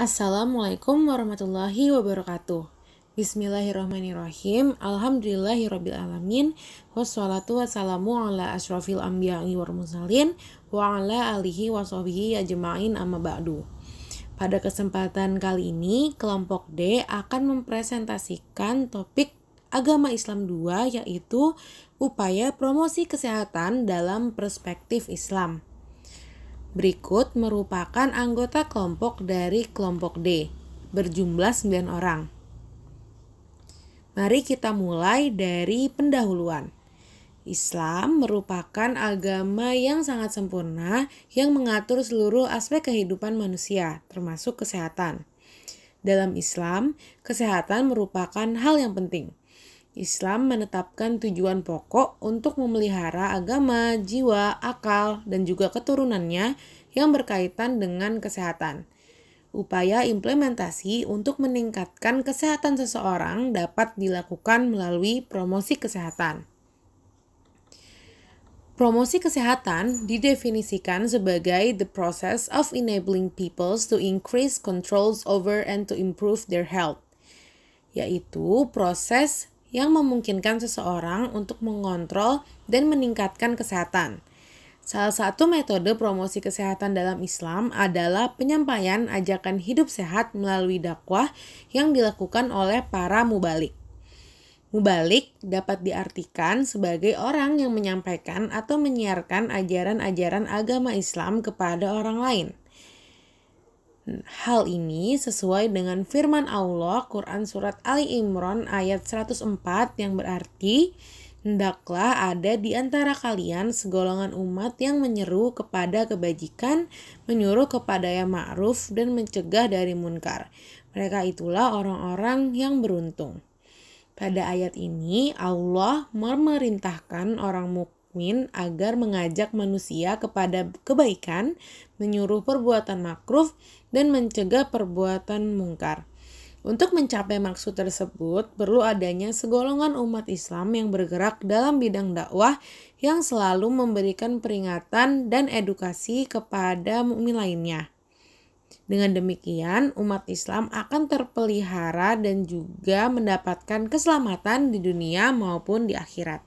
Assalamualaikum warahmatullahi wabarakatuh. Bismillahirrahmanirrahim. Alhamdulillahirrabbilalamin. Wassalatu wassalamu ala asyrafil anbiya'i wal mursalin wa ala alihi wa sahbihi ajma'in amma ba'du. Pada kesempatan kali ini, kelompok D akan mempresentasikan topik Agama Islam 2, yaitu upaya promosi kesehatan dalam perspektif Islam. Berikut merupakan anggota kelompok dari kelompok D, berjumlah 9 orang. Mari kita mulai dari pendahuluan. Islam merupakan agama yang sangat sempurna yang mengatur seluruh aspek kehidupan manusia, termasuk kesehatan. Dalam Islam, kesehatan merupakan hal yang penting. Islam menetapkan tujuan pokok untuk memelihara agama, jiwa, akal, dan juga keturunannya yang berkaitan dengan kesehatan. Upaya implementasi untuk meningkatkan kesehatan seseorang dapat dilakukan melalui promosi kesehatan. Promosi kesehatan didefinisikan sebagai the process of enabling peoples to increase controls over and to improve their health, yaitu proses yang memungkinkan seseorang untuk mengontrol dan meningkatkan kesehatan. Salah satu metode promosi kesehatan dalam Islam adalah penyampaian ajakan hidup sehat melalui dakwah yang dilakukan oleh para mubalik. Mubalik dapat diartikan sebagai orang yang menyampaikan atau menyiarkan ajaran-ajaran agama Islam kepada orang lain. Hal ini sesuai dengan firman Allah Quran Surat Ali Imran ayat 104 yang berarti, hendaklah ada di antara kalian segolongan umat yang menyeru kepada kebajikan, menyuruh kepada yang ma'ruf dan mencegah dari munkar. Mereka itulah orang-orang yang beruntung. Pada ayat ini Allah memerintahkan orang mukmin agar mengajak manusia kepada kebaikan, menyuruh perbuatan makruf, dan mencegah perbuatan mungkar. Untuk mencapai maksud tersebut, perlu adanya segolongan umat Islam yang bergerak dalam bidang dakwah yang selalu memberikan peringatan dan edukasi kepada mukmin lainnya. Dengan demikian, umat Islam akan terpelihara dan juga mendapatkan keselamatan di dunia maupun di akhirat.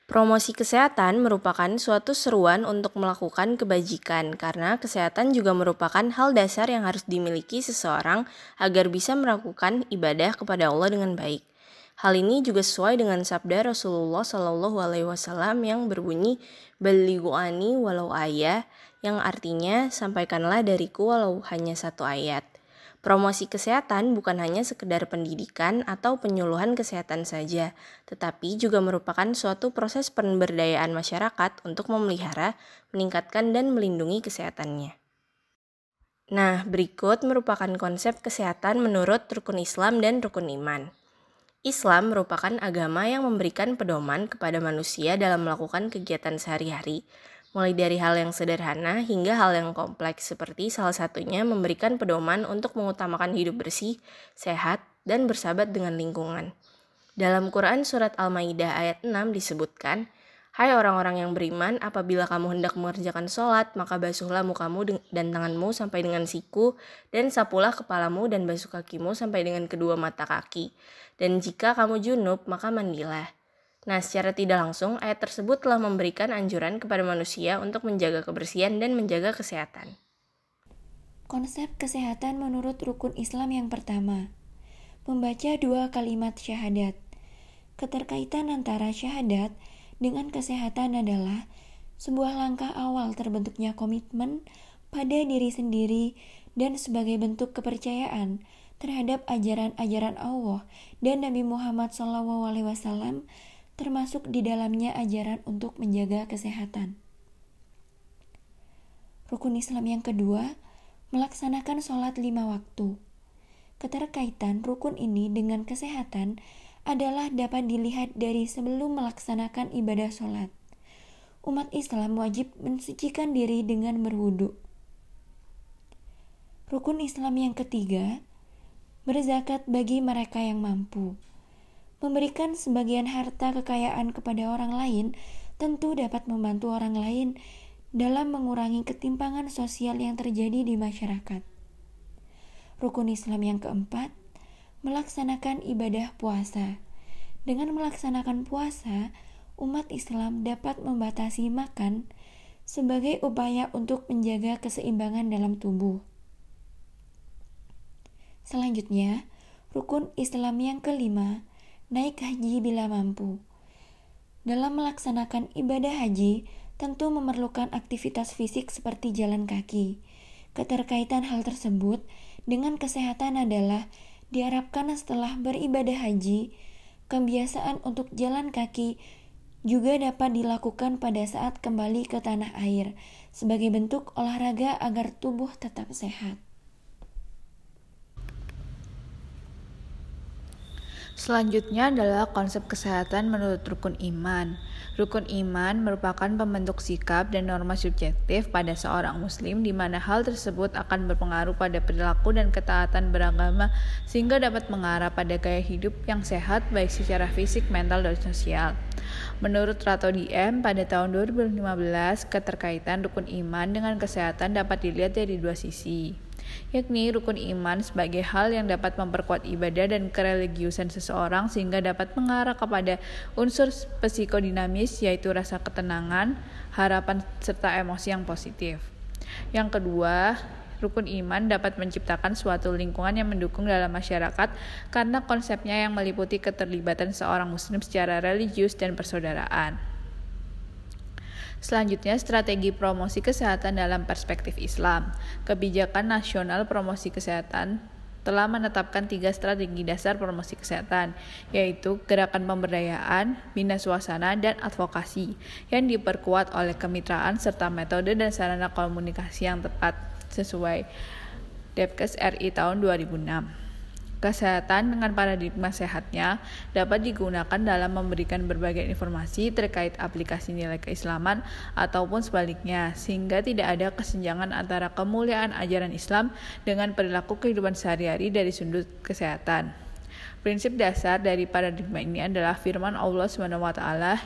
Promosi kesehatan merupakan suatu seruan untuk melakukan kebajikan, karena kesehatan juga merupakan hal dasar yang harus dimiliki seseorang agar bisa melakukan ibadah kepada Allah dengan baik. Hal ini juga sesuai dengan sabda Rasulullah SAW yang berbunyi, "Balighu anni walau ayah", yang artinya sampaikanlah dariku walau hanya satu ayat. Promosi kesehatan bukan hanya sekedar pendidikan atau penyuluhan kesehatan saja, tetapi juga merupakan suatu proses pemberdayaan masyarakat untuk memelihara, meningkatkan, dan melindungi kesehatannya. Nah, berikut merupakan konsep kesehatan menurut rukun Islam dan rukun iman. Islam merupakan agama yang memberikan pedoman kepada manusia dalam melakukan kegiatan sehari-hari, mulai dari hal yang sederhana hingga hal yang kompleks, seperti salah satunya memberikan pedoman untuk mengutamakan hidup bersih, sehat, dan bersahabat dengan lingkungan. Dalam Quran Surat Al-Maidah ayat 6 disebutkan, "Hai orang-orang yang beriman, apabila kamu hendak mengerjakan sholat, maka basuhlah mukamu dan tanganmu sampai dengan siku, dan sapulah kepalamu dan basuh kakimu sampai dengan kedua mata kaki. Dan jika kamu junub, maka mandilah." Nah, secara tidak langsung, ayat tersebut telah memberikan anjuran kepada manusia untuk menjaga kebersihan dan menjaga kesehatan. Konsep kesehatan menurut rukun Islam yang pertama, membaca 2 kalimat syahadat. Keterkaitan antara syahadat dengan kesehatan adalah sebuah langkah awal terbentuknya komitmen pada diri sendiri dan sebagai bentuk kepercayaan terhadap ajaran-ajaran Allah dan Nabi Muhammad SAW, termasuk di dalamnya ajaran untuk menjaga kesehatan. Rukun Islam yang kedua, melaksanakan sholat 5 waktu. Keterkaitan rukun ini dengan kesehatan adalah dapat dilihat dari sebelum melaksanakan ibadah sholat. Umat Islam wajib mensucikan diri dengan berwudu. Rukun Islam yang ketiga, berzakat bagi mereka yang mampu. Memberikan sebagian harta kekayaan kepada orang lain tentu dapat membantu orang lain dalam mengurangi ketimpangan sosial yang terjadi di masyarakat. Rukun Islam yang keempat, melaksanakan ibadah puasa. Dengan melaksanakan puasa, umat Islam dapat membatasi makan sebagai upaya untuk menjaga keseimbangan dalam tubuh. Selanjutnya, rukun Islam yang kelima, naik haji bila mampu. Dalam melaksanakan ibadah haji, tentu memerlukan aktivitas fisik seperti jalan kaki. Keterkaitan hal tersebut dengan kesehatan adalah diharapkan setelah beribadah haji, kebiasaan untuk jalan kaki juga dapat dilakukan pada saat kembali ke tanah air sebagai bentuk olahraga agar tubuh tetap sehat. Selanjutnya adalah konsep kesehatan menurut rukun iman. Rukun iman merupakan pembentuk sikap dan norma subjektif pada seorang muslim di mana hal tersebut akan berpengaruh pada perilaku dan ketaatan beragama sehingga dapat mengarah pada gaya hidup yang sehat baik secara fisik, mental, dan sosial. Menurut Rato DM, pada tahun 2015, keterkaitan rukun iman dengan kesehatan dapat dilihat dari dua sisi, yakni rukun iman sebagai hal yang dapat memperkuat ibadah dan kereligiusan seseorang sehingga dapat mengarah kepada unsur psikodinamis yaitu rasa ketenangan, harapan, serta emosi yang positif. Yang kedua, rukun iman dapat menciptakan suatu lingkungan yang mendukung dalam masyarakat karena konsepnya yang meliputi keterlibatan seorang muslim secara religius dan persaudaraan. Selanjutnya, strategi promosi kesehatan dalam perspektif Islam. Kebijakan nasional promosi kesehatan telah menetapkan 3 strategi dasar promosi kesehatan, yaitu gerakan pemberdayaan, bina suasana, dan advokasi, yang diperkuat oleh kemitraan serta metode dan sarana komunikasi yang tepat sesuai Depkes RI tahun 2006. Kesehatan dengan paradigma sehatnya dapat digunakan dalam memberikan berbagai informasi terkait aplikasi nilai keislaman ataupun sebaliknya, sehingga tidak ada kesenjangan antara kemuliaan ajaran Islam dengan perilaku kehidupan sehari-hari dari sudut kesehatan. Prinsip dasar dari paradigma ini adalah firman Allah SWT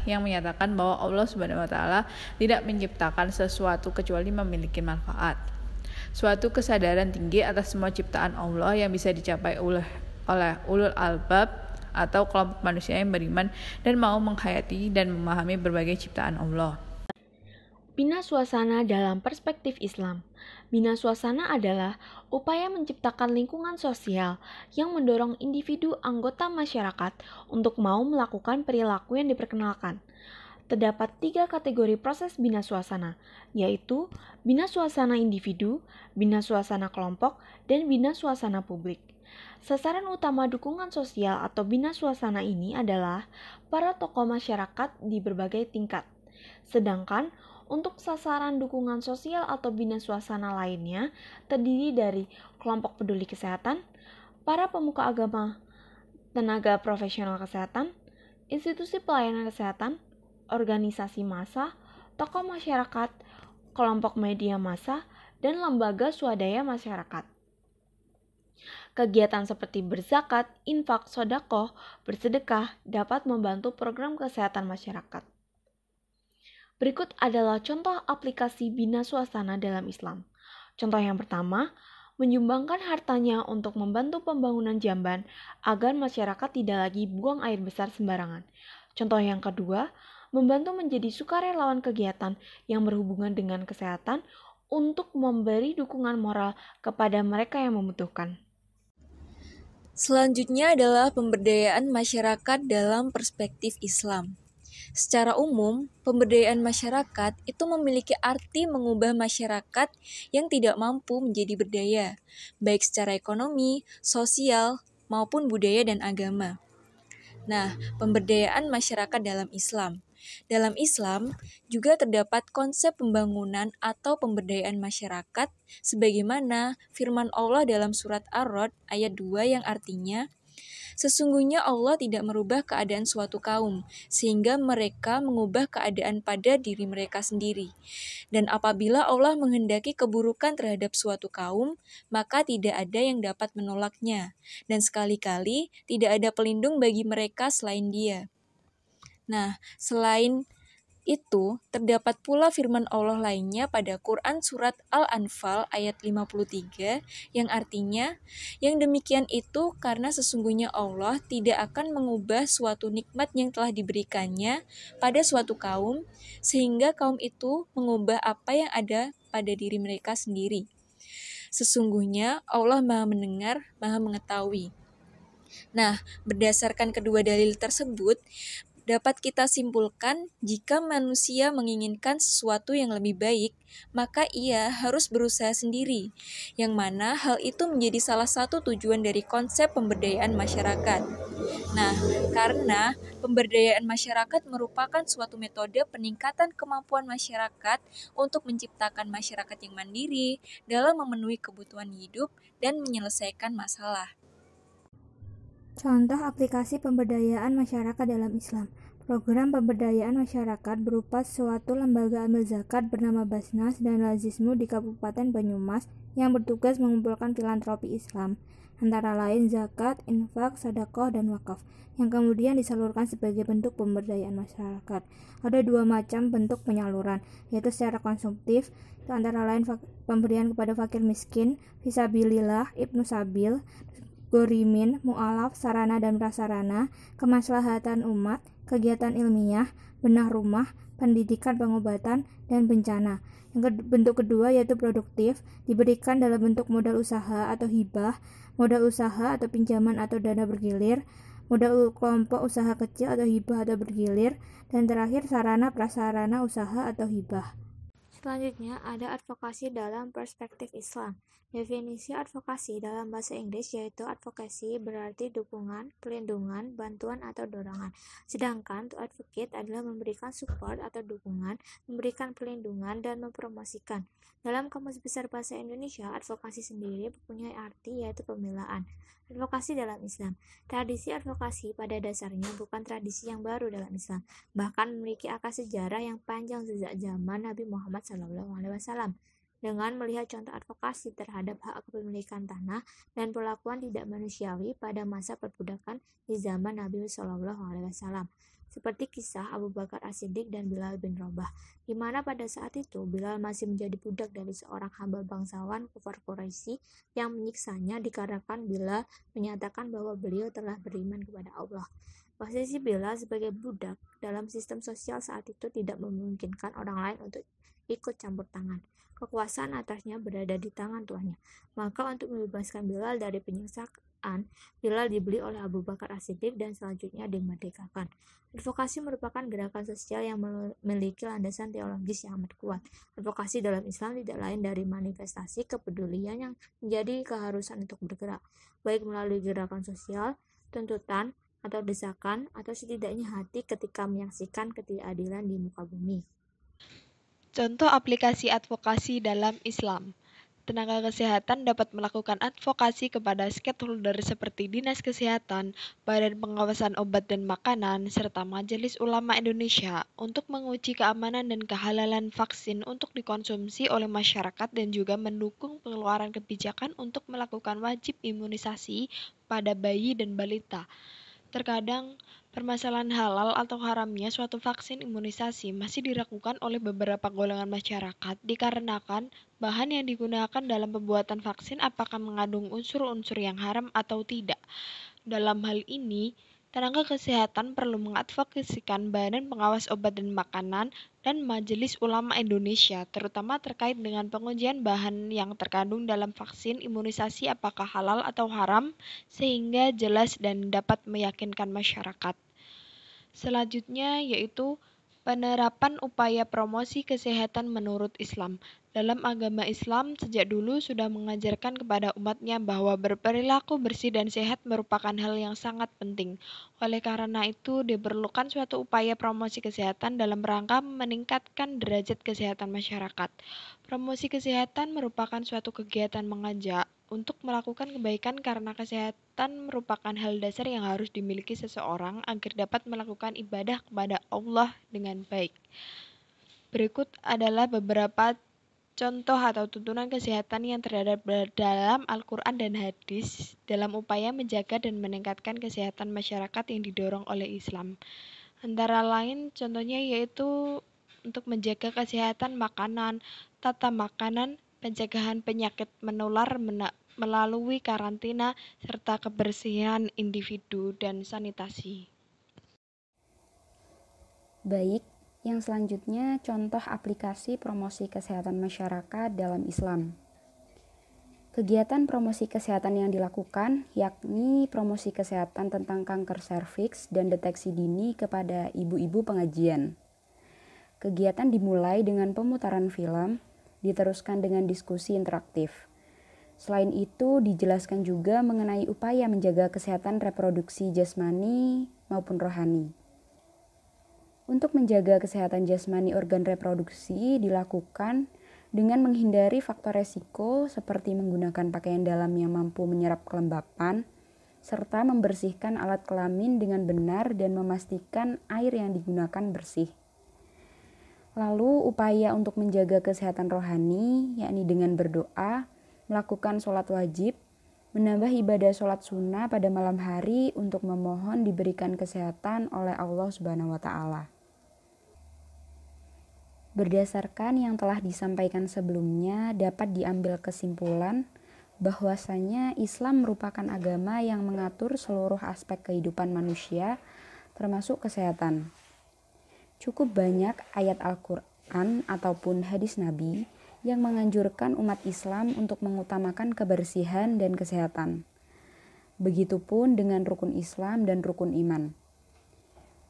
yang menyatakan bahwa Allah SWT tidak menciptakan sesuatu kecuali memiliki manfaat. Suatu kesadaran tinggi atas semua ciptaan Allah yang bisa dicapai oleh ulul albab atau kelompok manusia yang beriman dan mau menghayati dan memahami berbagai ciptaan Allah. Bina suasana dalam perspektif Islam. Bina suasana adalah upaya menciptakan lingkungan sosial yang mendorong individu anggota masyarakat untuk mau melakukan perilaku yang diperkenalkan. Terdapat 3 kategori proses bina suasana, yaitu bina suasana individu, bina suasana kelompok, dan bina suasana publik. Sasaran utama dukungan sosial atau bina suasana ini adalah para tokoh masyarakat di berbagai tingkat. Sedangkan untuk sasaran dukungan sosial atau bina suasana lainnya terdiri dari kelompok peduli kesehatan, para pemuka agama, tenaga profesional kesehatan, institusi pelayanan kesehatan, organisasi massa, tokoh masyarakat, kelompok media massa, dan lembaga swadaya masyarakat. Kegiatan seperti berzakat, infak, sedekah, bersedekah dapat membantu program kesehatan masyarakat. Berikut adalah contoh aplikasi bina suasana dalam Islam. Contoh yang pertama, menyumbangkan hartanya untuk membantu pembangunan jamban agar masyarakat tidak lagi buang air besar sembarangan. Contoh yang kedua, membantu menjadi sukarelawan kegiatan yang berhubungan dengan kesehatan untuk memberi dukungan moral kepada mereka yang membutuhkan. Selanjutnya adalah pemberdayaan masyarakat dalam perspektif Islam. Secara umum, pemberdayaan masyarakat itu memiliki arti mengubah masyarakat yang tidak mampu menjadi berdaya, baik secara ekonomi, sosial, maupun budaya dan agama. Nah, pemberdayaan masyarakat dalam Islam. Dalam Islam juga terdapat konsep pembangunan atau pemberdayaan masyarakat sebagaimana firman Allah dalam surat Ar-Ra'd ayat 2 yang artinya, sesungguhnya Allah tidak merubah keadaan suatu kaum sehingga mereka mengubah keadaan pada diri mereka sendiri. Dan apabila Allah menghendaki keburukan terhadap suatu kaum, maka tidak ada yang dapat menolaknya. Dan sekali-kali tidak ada pelindung bagi mereka selain Dia. Nah, selain itu, terdapat pula firman Allah lainnya pada Quran Surat Al-Anfal ayat 53 yang artinya, yang demikian itu karena sesungguhnya Allah tidak akan mengubah suatu nikmat yang telah diberikannya pada suatu kaum, sehingga kaum itu mengubah apa yang ada pada diri mereka sendiri. Sesungguhnya Allah Maha Mendengar, Maha Mengetahui. Nah, berdasarkan kedua dalil tersebut, dapat kita simpulkan jika manusia menginginkan sesuatu yang lebih baik, maka ia harus berusaha sendiri, yang mana hal itu menjadi salah satu tujuan dari konsep pemberdayaan masyarakat. Nah, karena pemberdayaan masyarakat merupakan suatu metode peningkatan kemampuan masyarakat untuk menciptakan masyarakat yang mandiri dalam memenuhi kebutuhan hidup dan menyelesaikan masalah. Contoh aplikasi pemberdayaan masyarakat dalam Islam. Program pemberdayaan masyarakat berupa suatu lembaga amil zakat bernama Basnas dan Lazismu di Kabupaten Banyumas yang bertugas mengumpulkan filantropi Islam, antara lain zakat, infak, sedekah, dan wakaf, yang kemudian disalurkan sebagai bentuk pemberdayaan masyarakat. Ada dua macam bentuk penyaluran, yaitu secara konsumtif, antara lain pemberian kepada fakir miskin, fisabilillah, ibnu sabil, gorimin, mu'alaf, sarana dan prasarana, kemaslahatan umat, kegiatan ilmiah, benah rumah, pendidikan, pengobatan, dan bencana. Bentuk kedua yaitu produktif, diberikan dalam bentuk modal usaha atau hibah, modal usaha atau pinjaman atau dana bergilir, modal kelompok usaha kecil atau hibah atau bergilir, dan terakhir sarana prasarana usaha atau hibah. Selanjutnya ada advokasi dalam perspektif Islam. Definisi advokasi dalam bahasa Inggris yaitu advocacy berarti dukungan, pelindungan, bantuan atau dorongan. Sedangkan to advocate adalah memberikan support atau dukungan, memberikan pelindungan, dan mempromosikan. Dalam Kamus Besar Bahasa Indonesia, advokasi sendiri mempunyai arti yaitu pembelaan. Advokasi dalam Islam. Tradisi advokasi pada dasarnya bukan tradisi yang baru dalam Islam, bahkan memiliki akar sejarah yang panjang sejak zaman Nabi Muhammad SAW. Dengan melihat contoh advokasi terhadap hak kepemilikan tanah dan perlakuan tidak manusiawi pada masa perbudakan di zaman Nabi SAW, seperti kisah Abu Bakar As-Siddiq dan Bilal bin Rabah, di mana pada saat itu Bilal masih menjadi budak dari seorang hamba bangsawan kufar Quraisy yang menyiksanya dikarenakan Bilal menyatakan bahwa beliau telah beriman kepada Allah. Posisi Bilal sebagai budak dalam sistem sosial saat itu tidak memungkinkan orang lain untuk ikut campur tangan. Kekuasaan atasnya berada di tangan tuannya. Maka untuk membebaskan Bilal dari penyiksaan, Bilal dibeli oleh Abu Bakar As-Siddiq dan selanjutnya dimerdekakan. Advokasi merupakan gerakan sosial yang memiliki landasan teologis yang amat kuat. Advokasi dalam Islam tidak lain dari manifestasi kepedulian yang menjadi keharusan untuk bergerak, baik melalui gerakan sosial, tuntutan, atau desakan, atau setidaknya hati ketika menyaksikan ketidakadilan di muka bumi. Contoh aplikasi advokasi dalam Islam. Tenaga kesehatan dapat melakukan advokasi kepada stakeholder seperti Dinas Kesehatan, Badan Pengawasan Obat dan Makanan, serta Majelis Ulama Indonesia untuk menguji keamanan dan kehalalan vaksin untuk dikonsumsi oleh masyarakat dan juga mendukung pengeluaran kebijakan untuk melakukan wajib imunisasi pada bayi dan balita. Terkadang, permasalahan halal atau haramnya suatu vaksin imunisasi masih diragukan oleh beberapa golongan masyarakat dikarenakan bahan yang digunakan dalam pembuatan vaksin apakah mengandung unsur-unsur yang haram atau tidak. Dalam hal ini, tenaga kesehatan perlu mengadvokasikan Badan Pengawas Obat dan Makanan dan Majelis Ulama Indonesia, terutama terkait dengan pengujian bahan yang terkandung dalam vaksin imunisasi apakah halal atau haram, sehingga jelas dan dapat meyakinkan masyarakat. Selanjutnya yaitu penerapan upaya promosi kesehatan menurut Islam. Dalam agama Islam, sejak dulu sudah mengajarkan kepada umatnya bahwa berperilaku bersih dan sehat merupakan hal yang sangat penting. Oleh karena itu, diperlukan suatu upaya promosi kesehatan dalam rangka meningkatkan derajat kesehatan masyarakat. Promosi kesehatan merupakan suatu kegiatan mengajak untuk melakukan kebaikan karena kesehatan merupakan hal dasar yang harus dimiliki seseorang agar dapat melakukan ibadah kepada Allah dengan baik. Berikut adalah beberapa contoh atau tuntunan kesehatan yang terdapat dalam Al-Quran dan hadis dalam upaya menjaga dan meningkatkan kesehatan masyarakat yang didorong oleh Islam. Antara lain contohnya yaitu untuk menjaga kesehatan makanan, tata makanan, pencegahan penyakit menular melalui karantina, serta kebersihan individu dan sanitasi. Baik, yang selanjutnya contoh aplikasi promosi kesehatan masyarakat dalam Islam. Kegiatan promosi kesehatan yang dilakukan yakni promosi kesehatan tentang kanker serviks dan deteksi dini kepada ibu-ibu pengajian. Kegiatan dimulai dengan pemutaran film, diteruskan dengan diskusi interaktif. Selain itu, dijelaskan juga mengenai upaya menjaga kesehatan reproduksi jasmani maupun rohani. Untuk menjaga kesehatan jasmani organ reproduksi dilakukan dengan menghindari faktor resiko seperti menggunakan pakaian dalam yang mampu menyerap kelembapan, serta membersihkan alat kelamin dengan benar dan memastikan air yang digunakan bersih. Lalu upaya untuk menjaga kesehatan rohani, yakni dengan berdoa, melakukan sholat wajib, menambah ibadah sholat sunnah pada malam hari untuk memohon diberikan kesehatan oleh Allah Subhanahu wa Ta'ala. Berdasarkan yang telah disampaikan sebelumnya, dapat diambil kesimpulan bahwasanya Islam merupakan agama yang mengatur seluruh aspek kehidupan manusia, termasuk kesehatan. Cukup banyak ayat Al-Quran ataupun hadis Nabi yang menganjurkan umat Islam untuk mengutamakan kebersihan dan kesehatan. Begitupun dengan rukun Islam dan rukun iman.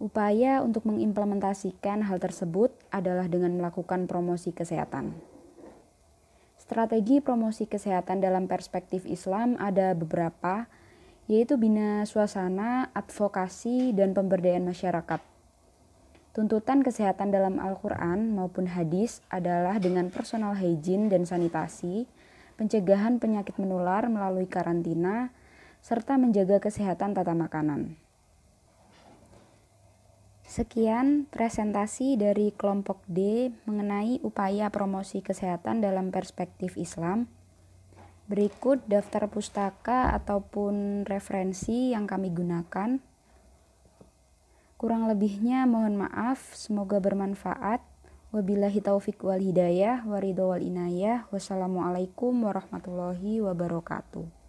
Upaya untuk mengimplementasikan hal tersebut adalah dengan melakukan promosi kesehatan. Strategi promosi kesehatan dalam perspektif Islam ada beberapa, yaitu bina suasana, advokasi, dan pemberdayaan masyarakat. Tuntutan kesehatan dalam Al-Quran maupun hadis adalah dengan personal hygiene dan sanitasi, pencegahan penyakit menular melalui karantina, serta menjaga kesehatan tata makanan. Sekian presentasi dari kelompok D mengenai upaya promosi kesehatan dalam perspektif Islam. Berikut daftar pustaka ataupun referensi yang kami gunakan. Kurang lebihnya mohon maaf, semoga bermanfaat. Wabillahi taufiq wal hidayah, waridho wal inayah. Wassalamualaikum warahmatullahi wabarakatuh.